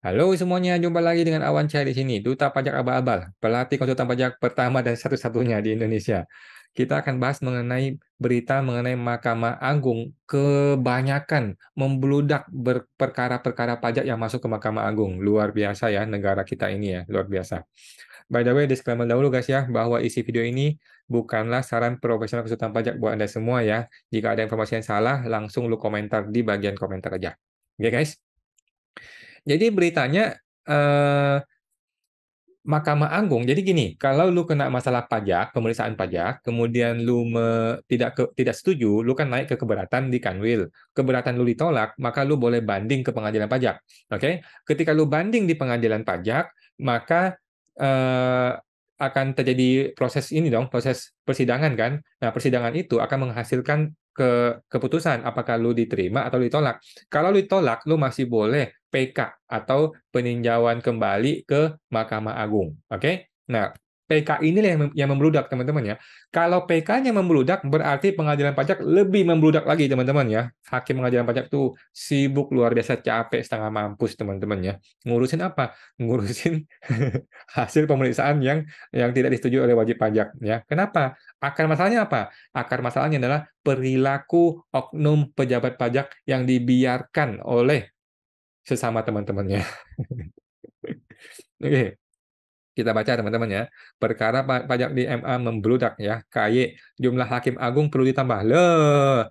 Halo semuanya, jumpa lagi dengan Awan Cahya di sini, Duta Pajak Abal-Abal, pelatih konsultan pajak pertama dan satu-satunya di Indonesia. Kita akan bahas mengenai berita mengenai Mahkamah Agung kebanyakan membludak perkara-perkara pajak yang masuk ke Mahkamah Agung. Luar biasa ya negara kita ini ya, luar biasa. By the way, disclaimer dahulu guys ya, bahwa isi video ini bukanlah saran profesional konsultan pajak buat Anda semua ya. Jika ada informasi yang salah, langsung lu komentar di bagian komentar aja. Oke guys? Jadi beritanya eh, Mahkamah Agung. Jadi gini, kalau lu kena masalah pajak, pemeriksaan pajak, kemudian lu tidak setuju, lu kan naik ke keberatan di Kanwil. Keberatan lu ditolak, maka lu boleh banding ke pengadilan pajak. Oke? Ketika lu banding di pengadilan pajak, maka eh, akan terjadi proses ini dong, proses persidangan kan. Nah, persidangan itu akan menghasilkan keputusan apakah lu diterima atau ditolak. Kalau ditolak, lu masih boleh PK atau peninjauan kembali ke Mahkamah Agung. Oke? Nah, PK inilah yang membludak, teman-teman ya. Kalau PK-nya membludak, berarti pengadilan pajak lebih membludak lagi, teman-teman ya. Hakim pengadilan pajak tuh sibuk luar biasa, capek setengah mampus, teman-teman ya. Ngurusin apa? Ngurusin hasil pemeriksaan yang tidak disetujui oleh wajib pajak ya. Kenapa? Akar masalahnya apa? Akar masalahnya adalah perilaku oknum pejabat pajak yang dibiarkan oleh sesama teman-temannya. Oke, kita baca teman-teman ya. Perkara pajak di MA membludak ya. KY, jumlah hakim agung perlu ditambah. Loh,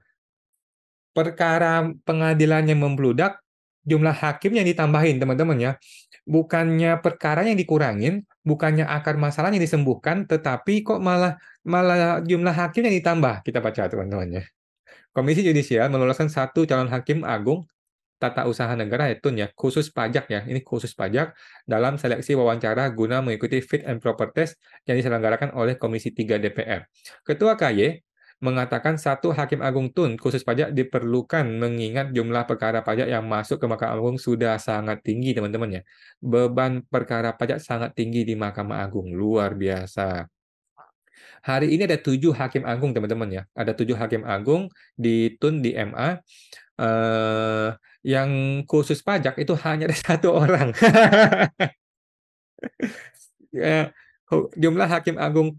perkara pengadilannya membludak, jumlah hakim yang ditambahin teman-teman ya. Bukannya perkara yang dikurangin, bukannya akar masalahnya disembuhkan, tetapi kok malah malah jumlah hakim yang ditambah. Kita baca teman-teman ya. Komisi Yudisial meloloskan satu calon hakim agung tata usaha negara itu ya khusus pajak ya ini khusus pajak dalam seleksi wawancara guna mengikuti fit and proper test yang diselenggarakan oleh Komisi 3 DPR. Ketua KY mengatakan satu hakim agung tun khusus pajak diperlukan mengingat jumlah perkara pajak yang masuk ke Mahkamah Agung sudah sangat tinggi teman-teman ya. Beban perkara pajak sangat tinggi di Mahkamah Agung luar biasa. Hari ini ada 7 hakim agung teman-teman ya. Ada 7 hakim agung di tun di MA eh, yang khusus pajak itu hanya ada 1 orang. Ya, jumlah hakim agung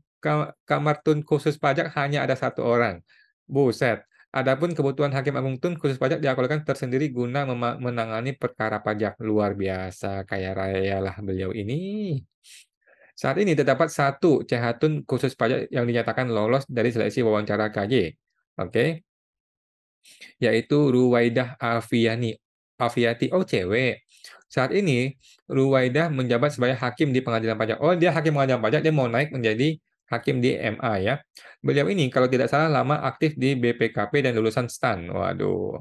Kamar Tun khusus pajak hanya ada 1 orang. Buset. Adapun kebutuhan hakim agung Tun khusus pajak diakulkan tersendiri guna menangani perkara pajak luar biasa kaya raya lah beliau ini. Saat ini terdapat 1 Tun khusus pajak yang dinyatakan lolos dari seleksi wawancara KJ. Oke, yaitu Ruwaidah Afiati. Oh, cewek. Saat ini Ruwaidah menjabat sebagai hakim di pengadilan pajak. Oh, dia hakim pengadilan pajak, dia mau naik menjadi hakim di MA ya. Beliau ini kalau tidak salah lama aktif di BPKP dan lulusan STAN. Waduh.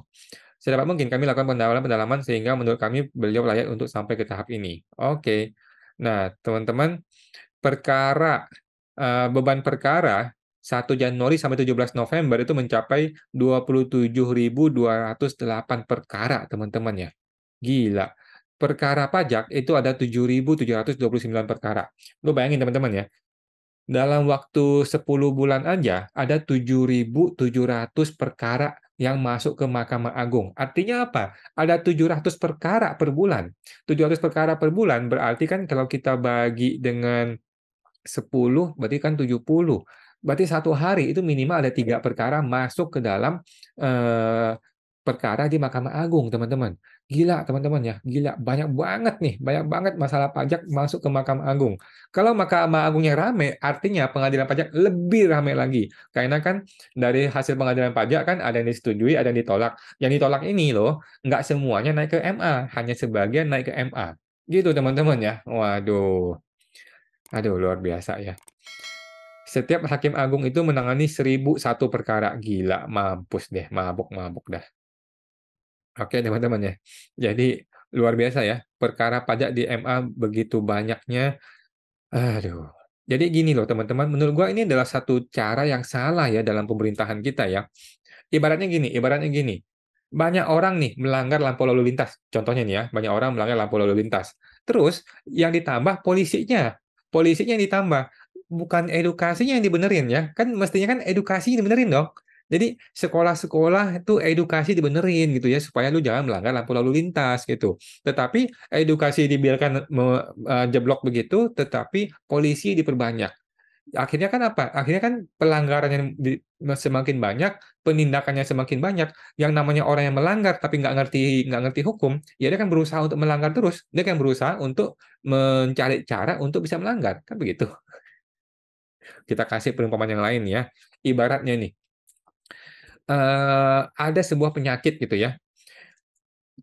Sedapat mungkin kami lakukan pendalaman sehingga menurut kami beliau layak untuk sampai ke tahap ini. Oke. Nah, teman-teman, beban perkara 1 Januari sampai 17 November itu mencapai 27.208 perkara, teman-teman ya. Gila. Perkara pajak itu ada 7.729 perkara. Lu bayangin teman-teman ya, dalam waktu 10 bulan aja ada 7.700 perkara yang masuk ke Mahkamah Agung. Artinya apa? Ada 700 perkara per bulan. 700 perkara per bulan berarti kan kalau kita bagi dengan 10 berarti kan 70. Berarti 1 hari itu minimal ada 3 perkara masuk ke dalam eh, perkara di Mahkamah Agung, teman-teman. Gila, teman-teman ya. Gila, banyak banget nih. Banyak banget masalah pajak masuk ke Mahkamah Agung. Kalau Mahkamah Agungnya rame, artinya pengadilan pajak lebih rame lagi. Karena kan dari hasil pengadilan pajak kan ada yang disetujui, ada yang ditolak. Yang ditolak ini loh, nggak semuanya naik ke MA, hanya sebagian naik ke MA. Gitu, teman-teman ya. Waduh. Aduh, luar biasa ya. Setiap hakim agung itu menangani 1.001 perkara. Gila, mampus deh, mabuk-mabuk dah. Oke, teman-teman ya. Jadi, luar biasa ya. Perkara pajak di MA begitu banyaknya. Aduh. Jadi gini loh, teman-teman. Menurut gua ini adalah satu cara yang salah ya dalam pemerintahan kita ya. Ibaratnya gini. Banyak orang nih melanggar lampu lalu lintas. Contohnya nih ya, banyak orang melanggar lampu lalu lintas. Terus yang ditambah polisinya. Polisinya yang ditambah. Bukan edukasinya yang dibenerin ya. Kan mestinya kan edukasinya dibenerin dong. Jadi sekolah-sekolah itu edukasi dibenerin gitu ya, supaya lu jangan melanggar lampu lalu lintas gitu. Tetapi edukasi dibiarkan jeblok begitu, tetapi polisi diperbanyak. Akhirnya kan apa? Akhirnya kan pelanggaran yang semakin banyak, penindakannya semakin banyak. Yang namanya orang yang melanggar tapi nggak ngerti hukum, ya dia kan berusaha untuk melanggar terus. Dia kan berusaha untuk mencari cara untuk bisa melanggar, kan begitu. Kita kasih perumpamaan yang lain ya. Ibaratnya nih, ada sebuah penyakit gitu ya.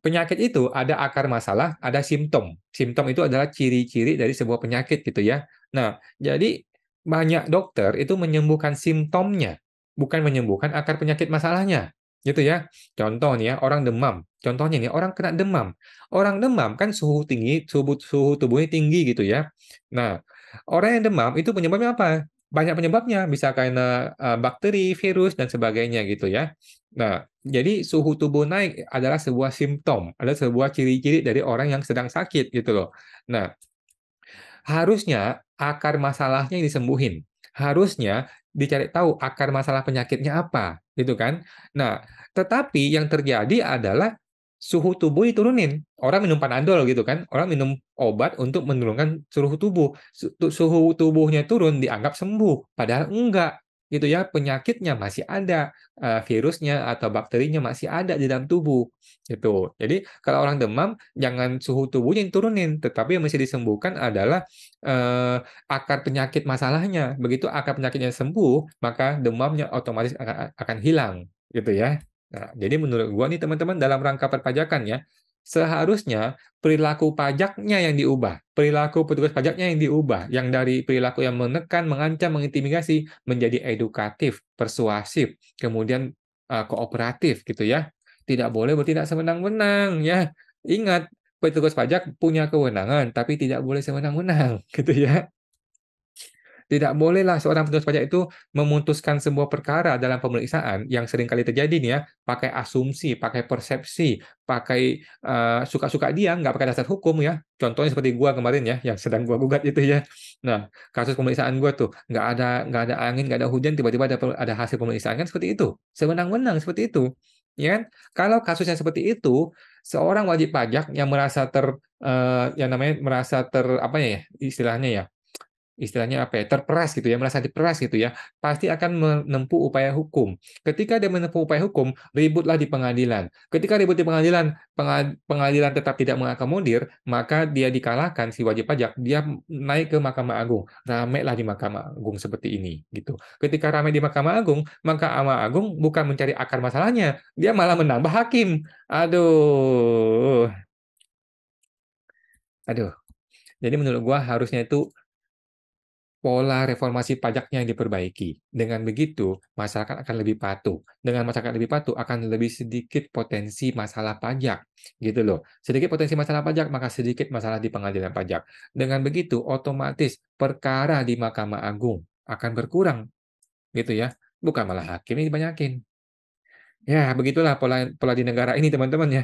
Penyakit itu ada akar masalah, ada simptom. Simptom itu adalah ciri-ciri dari sebuah penyakit gitu ya. Nah, jadi banyak dokter itu menyembuhkan simptomnya, bukan menyembuhkan akar penyakit masalahnya, gitu ya. Contoh nih ya, orang demam. Contohnya nih, orang kena demam. Orang demam kan suhu tinggi, suhu tubuhnya tinggi gitu ya. Nah, orang yang demam itu penyebabnya apa? Banyak penyebabnya, bisa karena bakteri, virus, dan sebagainya gitu ya. Nah, jadi suhu tubuh naik adalah sebuah simptom, adalah sebuah ciri-ciri dari orang yang sedang sakit gitu loh. Nah, harusnya akar masalahnya disembuhin. Harusnya dicari tahu akar masalah penyakitnya apa, gitu kan. Nah, tetapi yang terjadi adalah suhu tubuh diturunin. Orang minum Panadol gitu kan, orang minum obat untuk menurunkan suhu tubuh. Suhu tubuhnya turun dianggap sembuh, padahal enggak. Gitu ya, penyakitnya masih ada, virusnya atau bakterinya masih ada di dalam tubuh, gitu. Jadi kalau orang demam, jangan suhu tubuhnya yang turunin, tetapi yang mesti disembuhkan adalah akar penyakit masalahnya. Begitu akar penyakitnya sembuh, maka demamnya otomatis akan hilang, gitu ya. Nah, jadi menurut gua nih teman-teman dalam rangka perpajakan ya, seharusnya perilaku pajaknya yang diubah, perilaku petugas pajaknya yang diubah, yang dari perilaku yang menekan, mengancam, mengintimidasi menjadi edukatif, persuasif, kemudian kooperatif gitu ya. Tidak boleh bertindak sewenang-wenang ya. Ingat, petugas pajak punya kewenangan, tapi tidak boleh sewenang-wenang, gitu ya. Tidak bolehlah seorang petugas pajak itu memutuskan sebuah perkara dalam pemeriksaan yang sering kali terjadi nih ya, pakai asumsi, pakai persepsi, pakai, suka-suka dia, nggak pakai dasar hukum ya. Contohnya seperti gua kemarin ya, yang sedang gua gugat itu ya. Nah, kasus pemeriksaan gua tuh, nggak ada angin, nggak ada hujan, tiba-tiba ada hasil pemeriksaan, kan seperti itu. Sewenang-wenang seperti itu, ya kan? Kalau kasusnya seperti itu, seorang wajib pajak yang merasa yang namanya merasa apa ya istilahnya ya, istilahnya apa ya, terperas gitu ya, merasa diperas gitu ya, pasti akan menempuh upaya hukum. Ketika dia menempuh upaya hukum, ributlah di pengadilan. Ketika ribut di pengadilan, pengadilan tetap tidak mengakomodir, maka dia dikalahkan si wajib pajak, dia naik ke Mahkamah Agung. Ramailah di Mahkamah Agung seperti ini gitu. Ketika ramai di Mahkamah Agung, maka Mahkamah Agung bukan mencari akar masalahnya, dia malah menambah hakim. Aduh. Aduh. Jadi menurut gua harusnya itu pola reformasi pajaknya yang diperbaiki. Dengan begitu, masyarakat akan lebih patuh. Dengan masyarakat lebih patuh, akan lebih sedikit potensi masalah pajak. Gitu loh. Sedikit potensi masalah pajak, maka sedikit masalah di pengadilan pajak. Dengan begitu, otomatis perkara di Mahkamah Agung akan berkurang. Gitu ya. Bukan malah hakim yang dibanyakin. Ya, begitulah pola pola di negara ini, teman-teman ya.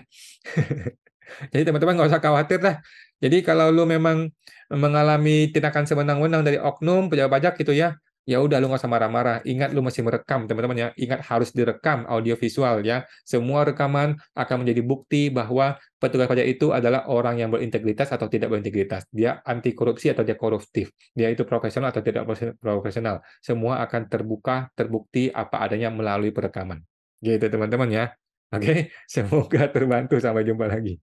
Jadi teman-teman nggak usah khawatir lah. Jadi kalau lu memang mengalami tindakan sewenang-wenang dari oknum pejabat pajak gitu ya, ya udah lu nggak usah marah-marah. Ingat lu masih merekam teman-teman ya. Ingat harus direkam audio visual ya. Semua rekaman akan menjadi bukti bahwa petugas pajak itu adalah orang yang berintegritas atau tidak berintegritas. Dia anti korupsi atau dia koruptif. Dia itu profesional atau tidak profesional. Semua akan terbuka, terbukti apa adanya melalui perekaman. Gitu teman-teman ya. Oke, semoga terbantu. Sampai jumpa lagi.